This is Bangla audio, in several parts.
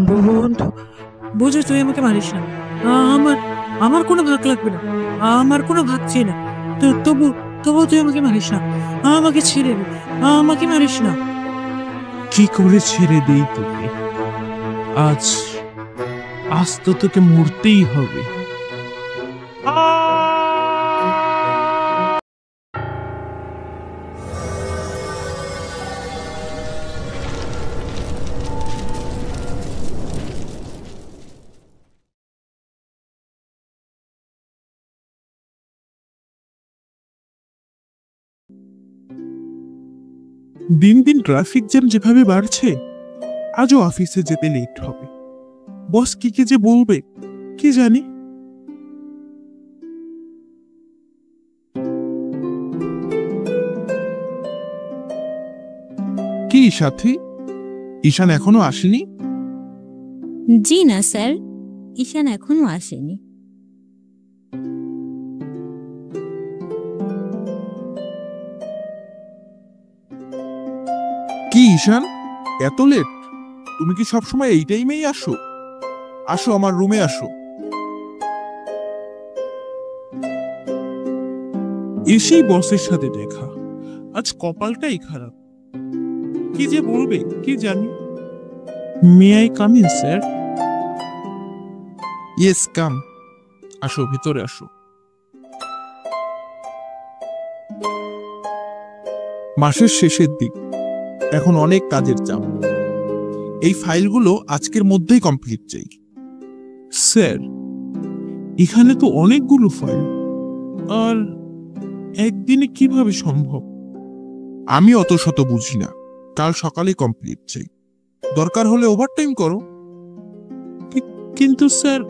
বন্ধু, বুঝো তুই আমাকে মারিস না। আমার আমার কোনো ভাগ লাগবে না, আমার কোনো ভাগ চাই না। তবু তবু তুই আমাকে মারিস না, আমাকে ছেড়ে দে, আমাকে মারিস না। কি করে ছেড়ে দেই তোকে? আজ আজ তো তোকে মরতেই হবে। দিন দিন ট্রাফিক জ্যাম যেভাবে বাড়ছে, আজও অফিসে যেতে লেট হবে। বস কি কি যে বলবে কি জানি। কি সাথী, ঈশান এখনো আসেনি? জি না স্যার, ঈশান এখনো আসেনি। কি ঈশান, এত লেট? তুমি কি সবসময় এই টাইমেই আসো? আসো আমার রুমে আসো। এসেই বসের সাথে দেখা, আজ কপালটাই খারাপ। কি যে বলবে কি জানি। May I come in sir? Yes come. আসো, ভিতরে আসো। মাসের শেষের দিক, এখন অনেক কাজের চাপ। এই ফাইলগুলো আজকের মধ্যেই কমপ্লিট চাই। স্যার, এখানে তো অনেকগুলো ফাইল, আর একদিনে কিভাবে সম্ভব? আমি অত শত বুঝি না, কাল সকালে কমপ্লিট চাই। দরকার হলে ওভারটাইম করো। কিন্তু স্যার।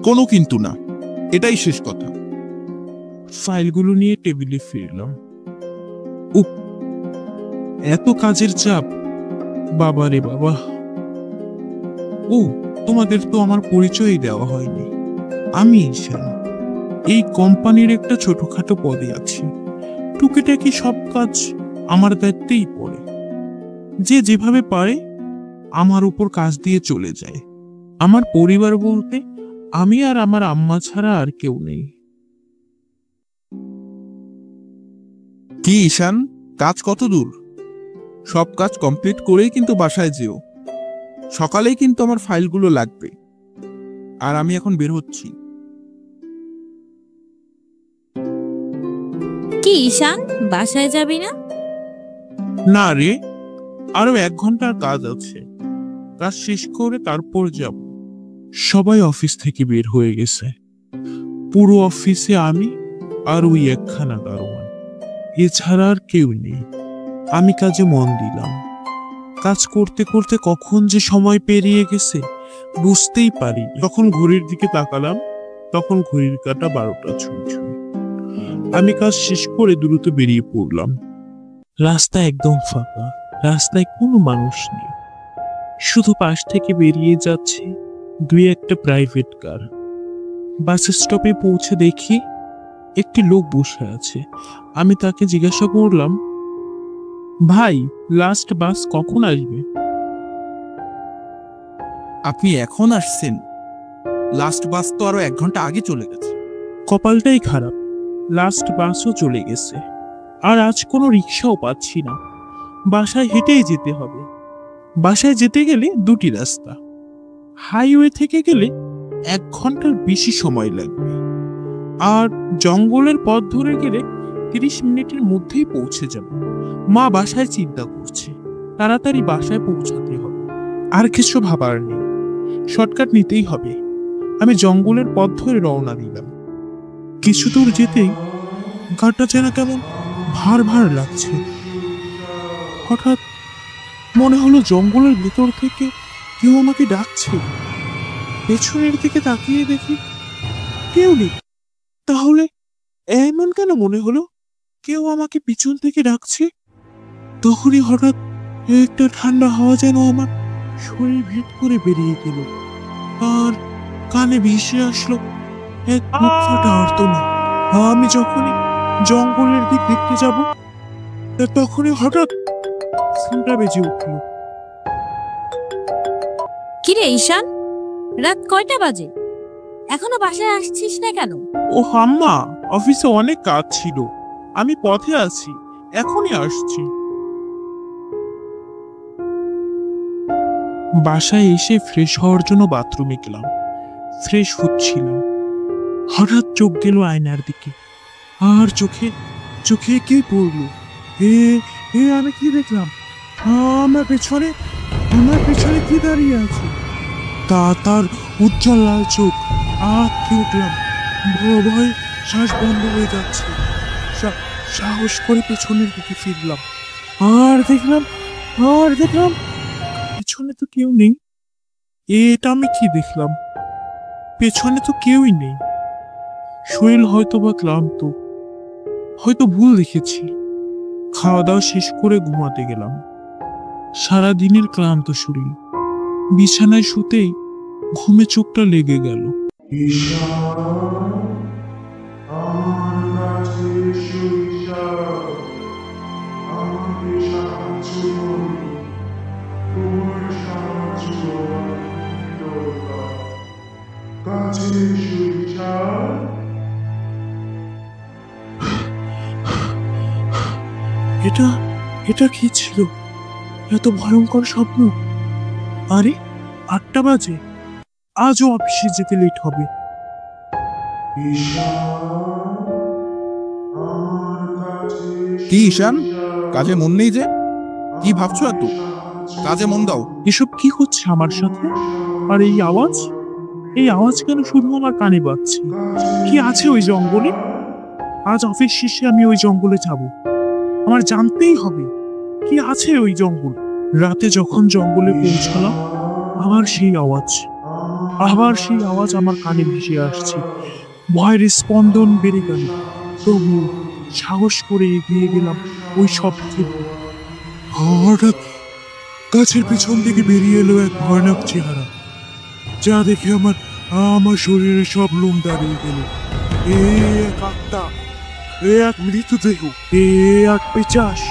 কোনো কিন্তু না, এটাই শেষ কথা। ফাইলগুলো নিয়ে টেবিলে ফিরলাম। এত কাজের চাপ, বাবা রে বাবা। তোমাদের তো আমার পরিচয়ই দেওয়া হয়নি। আমি ঈশান, এই কোম্পানির একটা ছোটখাটো পদে আছি। টুকিটাকি সব কাজ আমার দায়িত্বেই পড়ে। যে যেভাবে পারে আমার উপর কাজ দিয়ে চলে যায়। আমার পরিবার বলতে আমি আর আমার আম্মা ছাড়া আর কেউ নেই। কি ঈশান, কাজ কত দূর? সব কাজ কমপ্লিট করেই কিন্তু বাসায় যেও। সকালেই কিন্তু আমার ফাইলগুলো লাগবে। আর আমি এখন বের হচ্ছি। কি ঈশান, বাসায় যাবি না? না রে, আরো 1 ঘন্টার কাজ আছে। কাজ শেষ করে তারপর যাব। সবাই অফিস থেকে বের হয়ে গেছে। পুরো অফিসে আমি আর ওই একখানা দারোয়ান, এছাড়া আর কেউ নেই। আমি কাজে মন দিলাম। কাজ করতে করতে কখন যে সময় পেরিয়ে গেছে বুঝতেই পারি। যখন ঘড়ির দিকে তাকালাম, তখন ঘড়ির কাঁটা 12টা ছুঁই ছুঁই। আমি কাজ শেষ করে দ্রুত বেরিয়ে পড়লাম। রাস্তা একদম ফাঁকা, রাস্তায় কোনো মানুষ নেই। শুধু পাশ থেকে বেরিয়ে যাচ্ছে 2-1টা প্রাইভেট কার। বাস স্টপে পৌঁছে দেখি একটি লোক বসে আছে। আমি তাকে জিজ্ঞাসা করলাম, ভাই, লাস্ট বাস কখন আসবে? আপনি এখন আসছেন? লাস্ট বাস তো আরো 1 ঘন্টা আগে চলে গেছে। কপালটাই খারাপ, লাস্ট বাসও চলে গেছে। আর আজ কোনো রিক্সাও পাচ্ছি না। বাসায় হেঁটেই যেতে হবে। বাসায় যেতে গেলে 2টি রাস্তা। হাইওয়ে থেকে গেলে 1 ঘন্টার বেশি সময় লাগবে। আর জঙ্গলের পথ ধরে গেলে 30 মিনিটের মধ্যেই পৌঁছে যাব। মা বাসায় চিন্তা করছে, তাড়াতাড়ি বাসায় পৌঁছাতে হবে। আর কিছু ভাবার নেই, শর্টকাট নিতেই হবে। আমি জঙ্গলের পথ ধরে রওনা দিলাম। কিছু দূর যেতেই গাটা যেন কেমন ভার ভার লাগছে। হঠাৎ মনে হলো জঙ্গলের ভেতর থেকে কেউ আমাকে ডাকছে। পেছনের দিকে তাকিয়ে দেখি কেউ নেই। তাহলে এমন কেন মনে হলো কেউ আমাকে পিছন থেকে ডাকছে? তখনই হঠাৎ একটা ঠান্ডা হাওয়া যেন আমার শরীর ভেদ করে বেরিয়ে গেল, আর কানে ভেসে আসলো এক বুক ফাটা আর্তনাদ। আমি যখনই জঙ্গলের দিক দেখতে যাব, তখনই হঠাৎ ফোনটা বেজে উঠল। কিরে ঈশান, রাত কয়টা বাজে? এখনো বাসায় আসছিস না কেন? ও আম্মা, অফিসে অনেক কাজ ছিল, আমি পথে আছি, এখনই আসছি। বাসায় এসে ফ্রেশ হওয়ার জন্য বাথরুমে গেলাম। ফ্রেশ হচ্ছিলাম, হঠাৎ চোখ গেল আয়নার দিকে। আর চোখে চোখে কে পড়লো? এ এ আমি কি দেখলাম? আমার পেছনে কি দাঁড়িয়ে আছে? তার উজ্জ্বল লাল চোখ। আঁতকে উঠলাম, ভয় শ্বাস বন্ধ হয়ে যাচ্ছে। সাহস করে পেছনের দিকে ফিরলাম, আর দেখলাম পেছনে তো কেউ নেই। এটা আমি কি দেখলাম? পেছনে তো কেউই নেই। শরীর হয়তো বা ক্লান্ত, হয়তো ভুল দেখেছি। খাওয়া দাওয়া শেষ করে ঘুমাতে গেলাম। সারা দিনের ক্লান্ত শরীর, বিছানায় শুতেই ঘুমে চোখটা লেগে গেল। এটা কি ছিল? এত ভয়ঙ্কর স্বপ্ন। আরে 8টা বাজে, আজও অফিসে যেতে লেট হবে। কি ঈশান, কাজে মন নেই যে? কি ভাবছো এত? কাজে মন দাও। এসব কি হচ্ছে আমার সাথে? আর এই আওয়াজ কেন শুধু আমার কানে বাজছে? কি আছে ওই জঙ্গলে? আজ অফিস শেষে আমি ওই জঙ্গলে যাব, আমার জানতেই হবে কি আছে ওই জঙ্গল। রাতে যখন জঙ্গলে পৌঁছালাম, আবার সেই আওয়াজ আমার কানে ভেসে আসছে। ভয়ের স্পন্দন বেড়ে গেল, তবু সাহস করে এগিয়ে গেলাম ওই শব্দে। হঠাৎ গাছের পিছন থেকে বেরিয়ে এলো এক ভয়ানক চেহারা, যা দেখে আমার শরীরের সব লোম দাঁড়িয়ে গেল। এক আত্মা, এক মৃতদেহ, এক পিশাচ।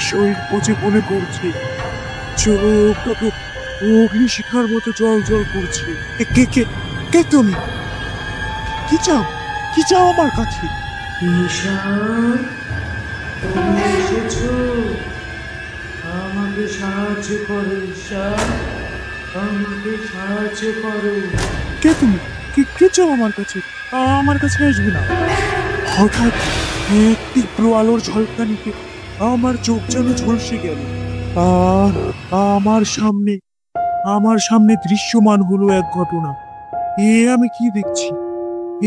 শরীর পচে মনে করছে, চোখ অগ্নিশিখার মতো জল জল করছে। কে তুমি? কি চাও আমার কাছে? ঈশান, তুমি এসেছো? আমাকে সাহায্য করো ঈশান, আমাকে সাহায্য করো। কে তুমি? কে চাও আমার কাছে? আমার কাছে আসবে না। হঠাৎ এক তীব্র আলোর ঝলকানিতে আমার চোখ যেন ঝলসে গেল। আর আমার সামনে দৃশ্যমান হলো এক ঘটনা। আমি কি দেখছি?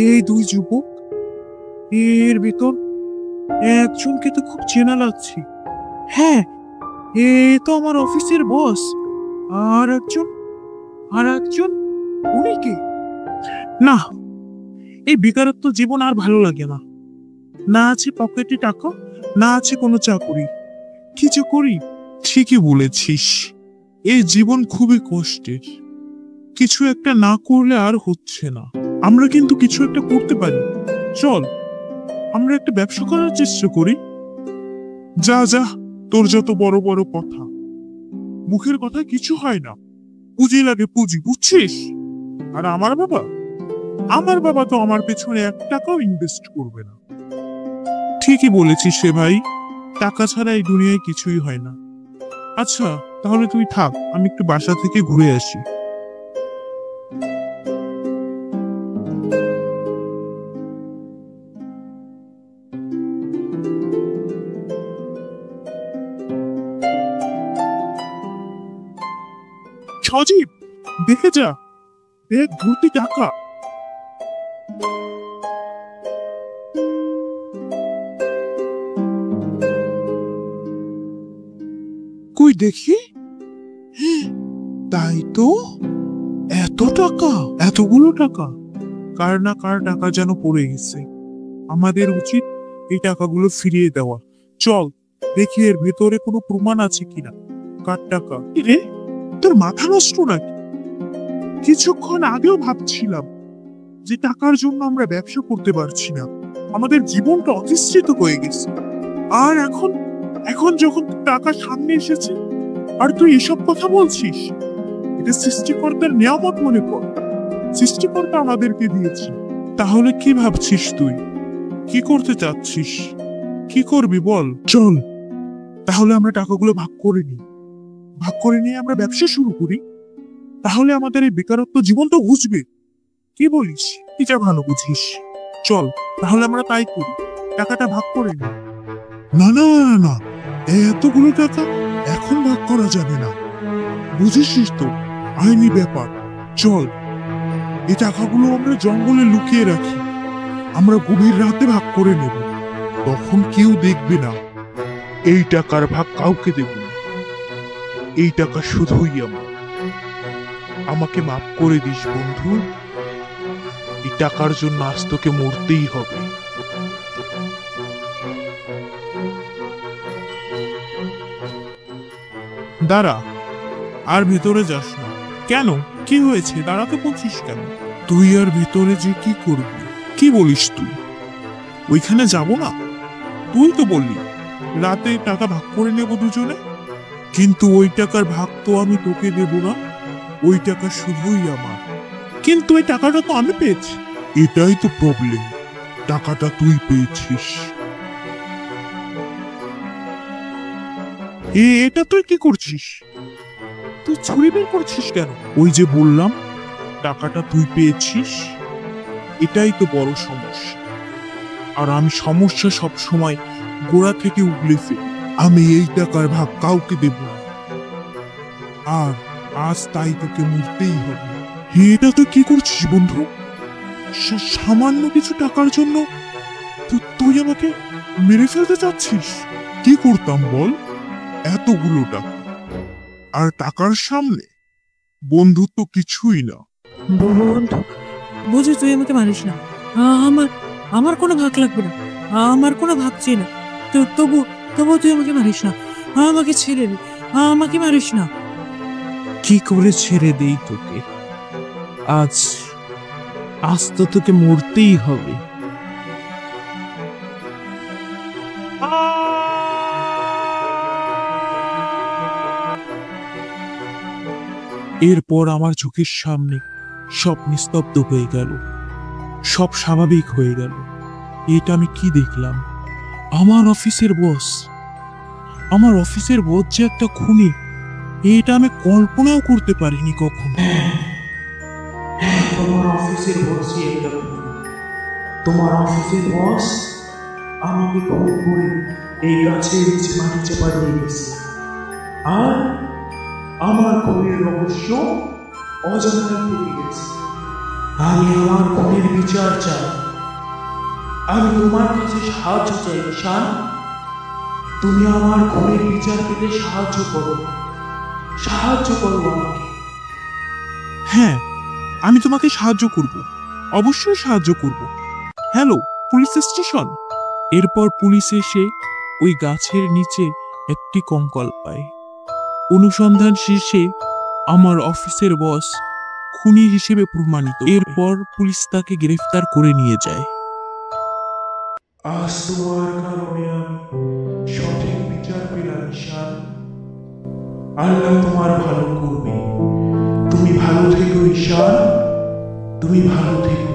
এই 2 যুবক, এর ভিতর একজনকে তো খুব চেনা লাগছে। হ্যাঁ, এ তো আমার অফিসের বস। আর একজন উনি কে? না, এই বেকারত্ব জীবন আর ভালো লাগে না। না আছে পকেটে টাকা, না আছে কোনো চাকরি। কিছু করি? ঠিকই বলেছিস, এই জীবন খুবই কষ্টের। কিছু একটা না করলে আর হচ্ছে না। আমরা কিন্তু কিছু একটা করতে পারি। চল, আমরা একটা ব্যবসা করার চেষ্টা করি। যা, তোর যত বড় বড় কথা, মুখের কথা কিছু হয় না। পুঁজি লাগে, পুঁজি, বুঝছিস? আর আমার বাবা তো আমার পেছনে 1 টাকাও ইনভেস্ট করবে না। ঠিকই বলেছিস রে ভাই, টাকা ছাড়া এই দুনিয়ায় কিছুই হয় না। আচ্ছা, তাহলে তুই থাক, আমি একটু বাসা থেকে ঘুরে আসি। সজীব, দেখে যা, দেখ ভর্তি টাকা। কই দেখি? তাই তো, এতগুলো টাকা। কার না কার টাকা যেন পড়ে গেছে। আমাদের উচিত এই টাকাগুলো ফিরিয়ে দেওয়া। চল দেখি এর ভেতরে কোনো প্রমাণ আছে কিনা। কার টাকা? রে, তোর মাথা নষ্ট নাকি? কিছুক্ষণ আগেও ভাবছিলাম যে টাকার জন্য আমরা ব্যবসা করতে পারছি না, আমাদের জীবনটা অতিষ্ঠিত হয়ে গেছে। আর এখন যখন টাকা সামনে এসেছে আর তুই এসব কথা বলছিস, এটা এ সৃষ্টিকর্তার নিয়ামত মনে কর। সৃষ্টিকর্তা আমাদেরকে দিয়েছে। তাহলে কি ভাবছিস তুই? কি করতে চাচ্ছিস? কি করবি বল? চল তাহলে আমরা টাকাগুলো ভাগ করে নিই। ভাগ করে নিয়ে আমরা ব্যবসা শুরু করি। তাহলে আমাদের এই বেকারত্ব জীবন তো ঘুচবে। কি বলিস? তুই যা ভালো বুঝিস। চল তাহলে আমরা তাই করি, টাকাটা ভাগ করে নিই। না না না না, এতগুলো টাকা এখন ভাগ করা যাবে না। বুঝিস তো আইনি ব্যাপার। চল এই টাকাগুলো আমরা জঙ্গলে লুকিয়ে রাখি। আমরা গভীর রাতে ভাগ করে নেব, তখন কেউ দেখবে না। এই টাকার ভাগ কাউকে দেব না। এই টাকা শুধুই আমার। আমাকে মাফ করে দিস বন্ধু। এই টাকার জন্য আজ তোকে মরতেই হবে। দাঁড়া, আর ভেতরে যাস না। কেন? কি হয়েছে? দাঁড়াতে বলছিস কেন? তুই আর ভেতরে যে কি করবি? কি বলিস তুই? ওইখানে যাব না? তুই তো বললি রাতে টাকা ভাগ করে নেব দুজনে। কিন্তু ওই টাকার ভাগ তো আমি তোকে দেব না। ওই টাকা শুধুই আমার। কিন্তু এই টাকাটা তো আমি পেয়েছি। এটাই তো প্রবলেম, টাকাটা তুই পেয়েছিস। এটা তুই কি করছিস? তুই ছুরি বের করছিস কেন? ওই যে বললাম টাকাটা তুই পেয়েছিস, এটাই তো বড় সমস্যা। আর আমি সমস্যা সব সময় গোড়া থেকে উগলে ফেলি। আমি এই টাকার ভাগ কাউকে দেব না। আর আজ তাই তোকে মরতেই হবে। এটা তুই কি করছিস বন্ধু? সামান্য কিছু টাকার জন্য তুই আমাকে মেরে ফেলতে চাচ্ছিস? কি করতাম বল এতগুলো টাকা? আর টাকার সামনে বন্ধুত্ব কিছুই না। বন্ধু, বুঝি তুই আমাকে মারিস না। আমার আমার কোনো ভাগ লাগবে না। আমার কোনো ভাগ চাই না। তবু তবু তুই আমাকে মারিস না। আমাকে ছেড়ে দে। আমাকে মারিস না। কি করে ছেড়ে দেই তোকে? আজ আজ তো তোকে মরতেই হবে। এরপর আমার চোখের সামনে সব নিস্তব্ধ হয়ে গেল, সব স্বাভাবিক হয়ে গেল। এটা আমি কি দেখলাম? আমার অফিসের বস যে একটা খুনি, এটা আমি কল্পনাও করতে পারিনি কখনো। তোমার অফিসের বসই একটা খুনি। তোমার অফিসের বস আমাকে খুন করে এই গাছের নিচে মাটি চাপা দিয়ে গেছে। আর আমার খুনের রহস্য অজানায় থেকে গেছে। আমি আমার খুনের বিচার চাই। আমি তোমার কাছে সাহায্য চাই ঈশান। তুমি আমার খুনের বিচার পেতে সাহায্য করো আমাকে। হ্যাঁ, আমি তোমাকে সাহায্য করব, অবশ্যই সাহায্য করব। Hello, police station. এরপর পুলিশ এসে ওই গাছের নিচে একটি কঙ্কাল পায়। অনুসন্ধান শেষে আমার অফিসের বস খুনি হিসেবে প্রমাণিত। এরপর পুলিশ তাকে গ্রেফতার করে নিয়ে যায়। আজ তোমার কারণে আমি সঠিক বিচার পেলাম ঈশান। আল্লাহ তোমার ভালো করবে। তুমি ভালো থেকো ঈশান, তুমি ভালো থেকো।